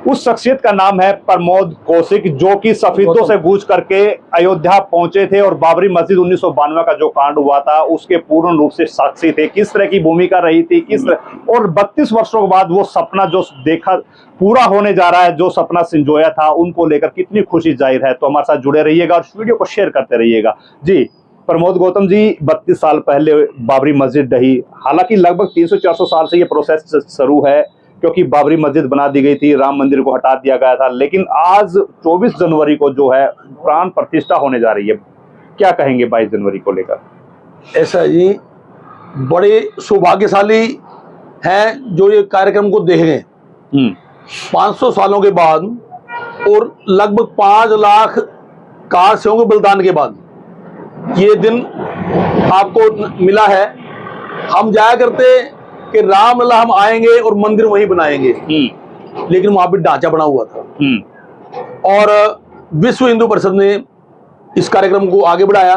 उस शख्सियत का नाम है प्रमोद कौशिक, जो कि सफेदों से गूंज करके अयोध्या पहुंचे थे और बाबरी मस्जिद 1992 का जो कांड हुआ था उसके पूर्ण रूप से साक्षी थे। किस तरह की भूमिका रही थी, किस तरह, और 32 वर्षों के बाद वो सपना जो देखा पूरा होने जा रहा है, जो सपना संजोया था, उनको लेकर कितनी खुशी जाहिर है। तो हमारे साथ जुड़े रहिएगा और इस वीडियो को शेयर करते रहिएगा। जी प्रमोद गौतम जी, 32 साल पहले बाबरी मस्जिद ढही। हालांकि लगभग 300-400 साल से ये प्रोसेस शुरू है, क्योंकि बाबरी मस्जिद बना दी गई थी, राम मंदिर को हटा दिया गया था, लेकिन आज 24 जनवरी को जो है प्राण प्रतिष्ठा होने जा रही है। क्या कहेंगे 22 जनवरी को लेकर? ऐसा जी, बड़े सौभाग्यशाली हैं जो ये कार्यक्रम को देख गए 500 सालों के बाद और लगभग 5 लाख कार सेवकों के बलिदान के बाद ये दिन आपको मिला है। हम जाया करते कि रामलला हम आएंगे और मंदिर वहीं बनाएंगे, लेकिन वहां पे ढांचा बना हुआ था और विश्व हिंदू परिषद ने इस कार्यक्रम को आगे बढ़ाया।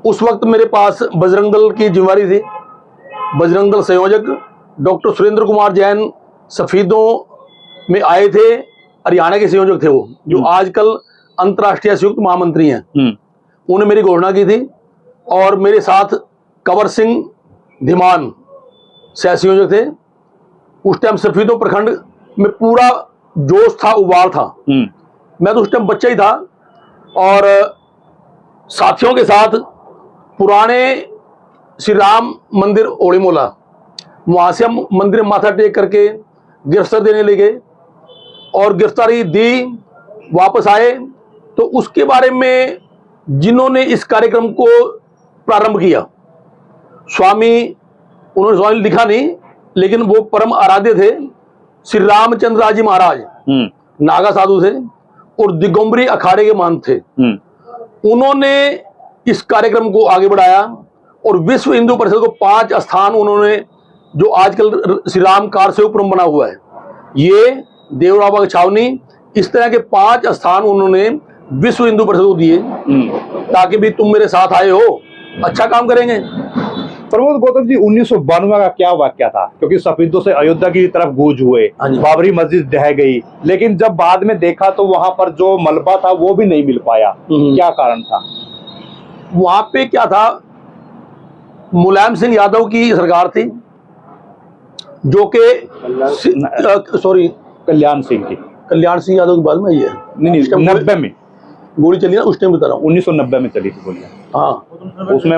उस वक्त मेरे पास बजरंग दल की जिम्मेवारी थी। बजरंग दल संयोजक डॉक्टर सुरेंद्र कुमार जैन सफेदों में आए थे, हरियाणा के संयोजक थे वो, जो आजकल अंतर्राष्ट्रीय संयुक्त महामंत्री हैं। उन्होंने मेरी घोषणा की थी और मेरे साथ कंवर सिंह धीमान सह संयोजक थे। उस टाइम सफेदों प्रखंड में पूरा जोश था, उबाल था। मैं तो उस टाइम बच्चा ही था और साथियों के साथ पुराने श्री राम मंदिर ओड़ीमोला, वहां से हम मंदिर में माथा टेक करके गिरफ्तार देने लगे और गिरफ्तारी दी, वापस आए। तो उसके बारे में जिन्होंने इस कार्यक्रम को प्रारंभ किया, उन्होंने लिखा नहीं, लेकिन वो परम आराध्य थे, श्री रामचंद्र जी महाराज, नागा साधु थे और दिगंबरी अखाड़े के महंत थे। उन्होंने इस कार्यक्रम को आगे बढ़ाया और विश्व हिंदू परिषद को 5 स्थान उन्होंने, जो आजकल श्री राम कार सेवकपुरम बना हुआ है, ये देवराबाग छावनी, इस तरह के 5 स्थान उन्होंने विश्व हिंदू परिषद को दिए, ताकि भी तुम मेरे साथ आए हो, अच्छा काम करेंगे। प्रमोद गौतम जी, 1992 का क्या वाकया था? क्योंकि सफेदों से अयोध्या की तरफ गूंज हुए, बाबरी मस्जिद ढह गई, लेकिन जब बाद में देखा तो वहां पर जो मलबा था वो भी नहीं मिल पाया। क्या कारण था? वहां पे क्या था, मुलायम सिंह यादव की सरकार थी, जो के कल्याण सिंह यादव की बात में ये नहीं 90 में गोली चली ना, उस टाइम बता रहा हूँ, 1990 में चली थी गोलियां। हाँ, उसमें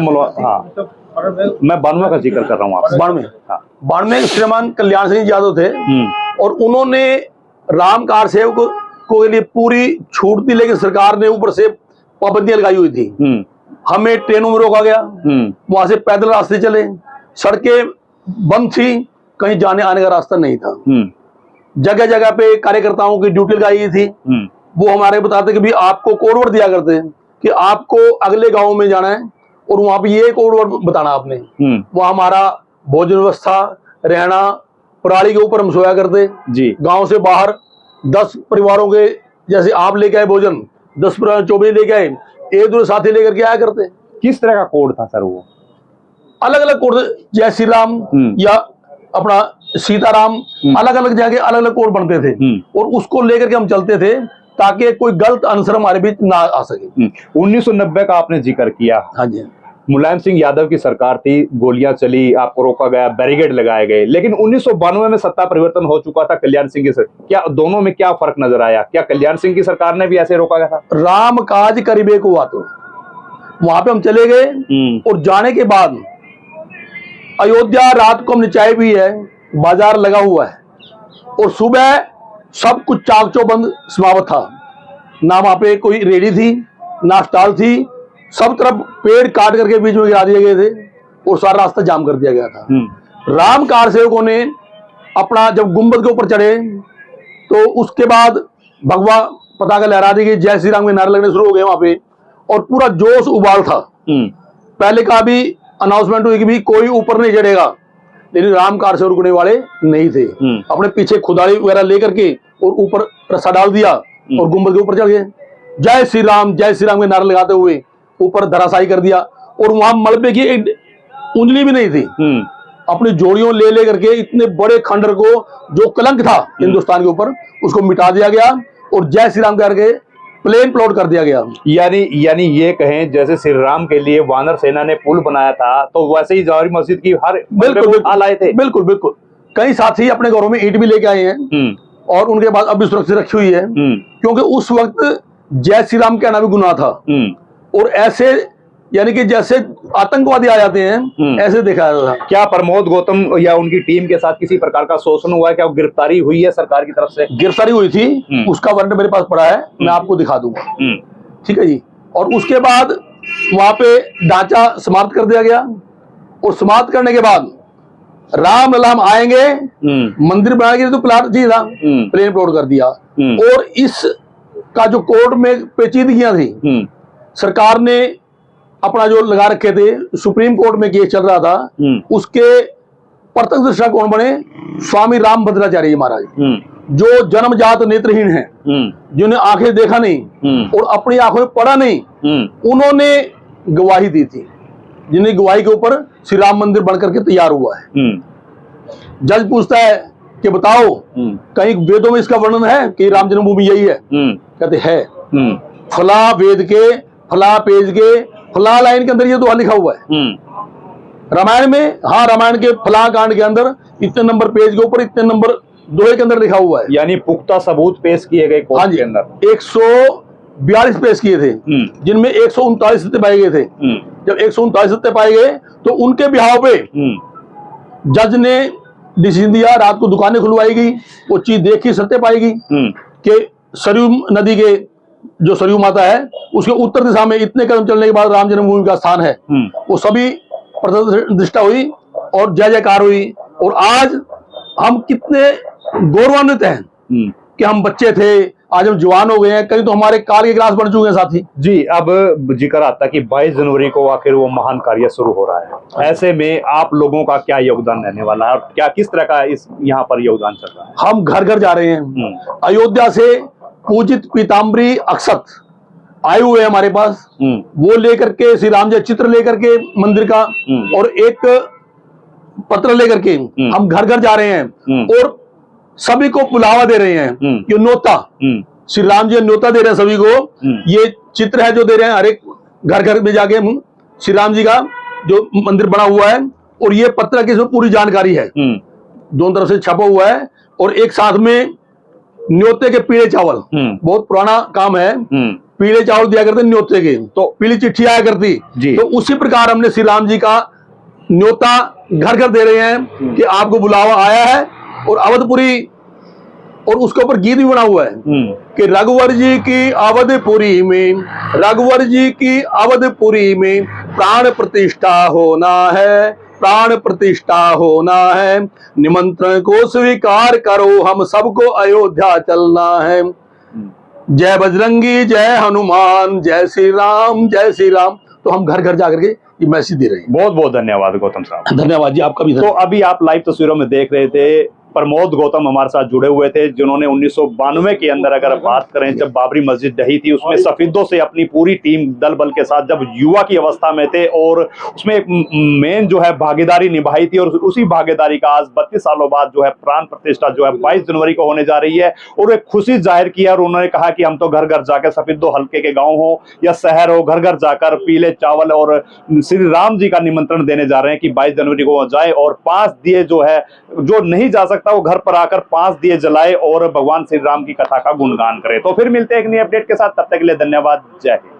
मैं 92 का जिक्र कर रहा हूँ आपसे। 92 श्रीमान कल्याण सिंह यादव थे और उन्होंने राम कार सेवक को लिए पूरी छूट दी, लेकिन सरकार ने ऊपर से पाबंदियां लगाई हुई थी। हमें ट्रेनों में रोका गया, वहां से पैदल रास्ते चले, सड़कें बंद थी, कहीं जाने आने का रास्ता नहीं था। जगह जगह पे कार्यकर्ताओं की ड्यूटी लगाई थी। वो हमारे बताते कि भी आपको कोड वर्ड दिया करते हैं कि आपको अगले गांव में जाना है और वहां पे ये कोड वर्ड बताना आपने। वहां हमारा भोजन व्यवस्था, रहना, पराली के ऊपर हम सोया करते जी। गांव से बाहर 10 परिवारों के, जैसे आप लेके आए भोजन, 10 परिवार 24 लेके आए, एक दूसरे साथी लेकर के आया करते। किस तरह का कोड था सर? वो अलग अलग कोड, जय श्री राम या अपना सीताराम, अलग अलग जगह अलग अलग कोड बनते थे और उसको लेकर के हम चलते थे, ताकि कोई गलत आंसर हमारे बीच ना आ सके। 1990 का आपने जिक्र किया। हाँ जी। मुलायम सिंह यादव की सरकार थी, गोलियां चली, आपको रोका गया, बैरिकेड लगाए गए, लेकिन 1992 में सत्ता परिवर्तन हो चुका था कल्याण सिंह की सरकार। क्या दोनों में क्या फर्क नजर आया? क्या कल्याण सिंह की सरकार ने भी ऐसे रोका गया था? राम काज करीबे को हुआ, तो वहां पे हम चले गए और जाने के बाद अयोध्या रात को हमने चाय भी है, बाजार लगा हुआ है और सुबह सब कुछ चाक चौबंद समाप्त था। ना वहां पे कोई रेडी थी, ना स्टॉल थी, सब तरफ पेड़ काट करके बीच में गिरा दिए गए थे और सारा रास्ता जाम कर दिया गया था। राम कार सेवकों ने अपना जब गुंबद के ऊपर चढ़े तो उसके बाद भगवा पताका लहरा दी गई, जय श्री राम के नारे लगने शुरू हो गए वहां पे और पूरा जोश उबाल था। पहले का भी अनाउंसमेंट हुई कि भी कोई ऊपर नहीं चढ़ेगा, लेकिन राम कार से रुकने वाले नहीं थे। अपने पीछे खुदाड़ी वगैरह लेकर के और ऊपर रस्सा डाल दिया और गुंबद के ऊपर चढ़ गए, जय श्री राम के नारे लगाते हुए ऊपर धराशायी कर दिया और वहां मलबे की एक उंगली भी नहीं थी। अपनी जोड़ियों ले ले करके इतने बड़े खंडर को, जो कलंक था हिंदुस्तान के ऊपर, उसको मिटा दिया गया और जय श्री राम करके प्लेन प्लॉट कर दिया गया। यानी ये कहें जैसे श्री राम के लिए वानर सेना ने पुल बनाया था, तो वैसे ही जौहरी मस्जिद की हर बिल्कुल लाए थे। बिल्कुल बिल्कुल। कई साथी अपने घरों में ईंट भी लेके आए हैं और उनके बाद अब भी सुरक्षित रखी हुई है, क्योंकि उस वक्त जय श्री राम कहना भी गुनाह था। और ऐसे यानी कि जैसे आतंकवादी आ जाते हैं ऐसे देखा जाता था। क्या प्रमोद गौतम या उनकी टीम के साथ किसी प्रकार का शोषण हुआ है? क्या गिरफ्तारी हुई है सरकार की तरफ से? गिरफ्तारी हुई थी, उसका वारंट मेरे पास पड़ा है, मैं आपको दिखा दूंगा। ठीक है जी। और उसके बाद वहां पे ढांचा समाप्त कर दिया गया और समाप्त करने के बाद राम ललाम आएंगे, मंदिर बनाएंगे, तो प्लाट जी था, प्लेन प्लॉट कर दिया। और इस का जो कोर्ट में पेचीदगियां थी, सरकार ने अपना जो लगा रखे थे, सुप्रीम कोर्ट में केस चल रहा था, उसके प्रत्यक्ष दृष्टा कौन बने? स्वामी राम भद्राचार्य महाराज, जो जन्मजात नेत्रहीन हैं, जिन्हें आंखें देखा नहीं और अपनी आंखों में पढ़ा नहीं, उन्होंने गवाही दी थी, जिन्हें गवाही के ऊपर श्री राम मंदिर बनकर के तैयार हुआ है। जज पूछता है कि बताओ कहीं वेदों में इसका वर्णन है कि राम जन्मभूमि यही है? कहते है, फला वेद के फला पेज के फला लाइन के अंदर ये दोहा लिखा हुआ है। रामायण में, हाँ, रामायण के फला कांड के अंदर इतने नंबर पेज के ऊपर इतने नंबर दोहे के अंदर लिखा हुआ है। यानी पुख्ता सबूत पेश किए गए कोर्ट के अंदर। 142 पेश किए थे, जिनमें 139 सत्य पाए गए थे। जब 139 सत्य पाए गए तो उनके बिहाव पे जज ने डिसीजन दिया, रात को दुकानें खुलवाई गई, वो चीज देखी, सत्य पाई गई कि सरयू नदी के जो सरयू माता है उसके उत्तर दिशा में इतने कदम चलने के बाद राम जन्मभूमि का स्थान है। वो सभी प्रतिष्ठा हुई और जय जयकार हुई। और आज हम कितने गौरवान्वित हैं कि हम बच्चे थे, आज हम जवान हो गए हैं, कहीं तो हमारे कार के ग्लास बन चुके हैं साथी जी। अब जिक्र आता कि 22 जनवरी को आखिर वो महान कार्य शुरू हो रहा है, ऐसे में आप लोगों का क्या योगदान रहने वाला है और क्या किस तरह का इस यहाँ पर योगदान चल रहा है? हम घर घर जा रहे हैं। अयोध्या से पूजित पीताम्बरी अक्षत आए हुए हैं हमारे पास, वो लेकर के श्री राम जी चित्र लेकर के मंदिर का और एक पत्र लेकर के हम घर घर जा रहे हैं और सभी को बुलावा दे रहे हैं कि न्योता, श्री राम जी न्योता दे रहे हैं सभी को। ये चित्र है जो दे रहे हैं, हर एक घर घर में जाके श्री राम जी का जो मंदिर बना हुआ है, और ये पत्र की पूरी जानकारी है, दोनों तरफ से छपा हुआ है। और एक साथ में न्योते के पीले चावल, बहुत पुराना काम है, पीले चावल दिया करते न्योते के, तो पीली चिट्ठी आया करती। तो उसी प्रकार हमने श्री राम जी का न्योता घर घर दे रहे हैं कि आपको बुलावा आया है। और अवधपुरी, और उसके ऊपर गीत भी बना हुआ है कि रघुवर जी की अवधपुरी में, रघुवर जी की अवधपुरी में प्राण प्रतिष्ठा होना है, प्राण प्रतिष्ठा होना है, निमंत्रण को स्वीकार करो, हम सबको अयोध्या चलना है। जय बजरंगी, जय हनुमान, जय श्री राम, जय श्री राम। तो हम घर घर जाकर के ये मैसेज दे रहे हैं। बहुत बहुत धन्यवाद गौतम साहब। धन्यवाद जी, आपका भी। तो अभी आप लाइव तस्वीरों में देख रहे थे, प्रमोद गौतम हमारे साथ जुड़े हुए थे, जिन्होंने 1992 के अंदर अगर बात करें, जब बाबरी मस्जिद ढही थी, उसमें सफेदों से अपनी पूरी टीम दल बल के साथ जब युवा की अवस्था में थे, और उसमें एक मेन जो है भागीदारी निभाई थी। और उसी भागीदारी का आज 32 सालों बाद जो है प्राण प्रतिष्ठा जो है 22 जनवरी को होने जा रही है। और एक खुशी जाहिर किया और उन्होंने कहा कि हम तो घर घर जाकर सफेदों हल्के के गाँव हो या शहर हो, घर घर जाकर पीले चावल और श्री राम जी का निमंत्रण देने जा रहे हैं कि 22 जनवरी को जाए और 5 दिए जो है, जो नहीं जा सकता वो घर पर आकर 5 दिए जलाए और भगवान श्री राम की कथा का गुणगान करे। तो फिर मिलते हैं एक नई अपडेट के साथ, तब तक के लिए धन्यवाद, जय हिंद।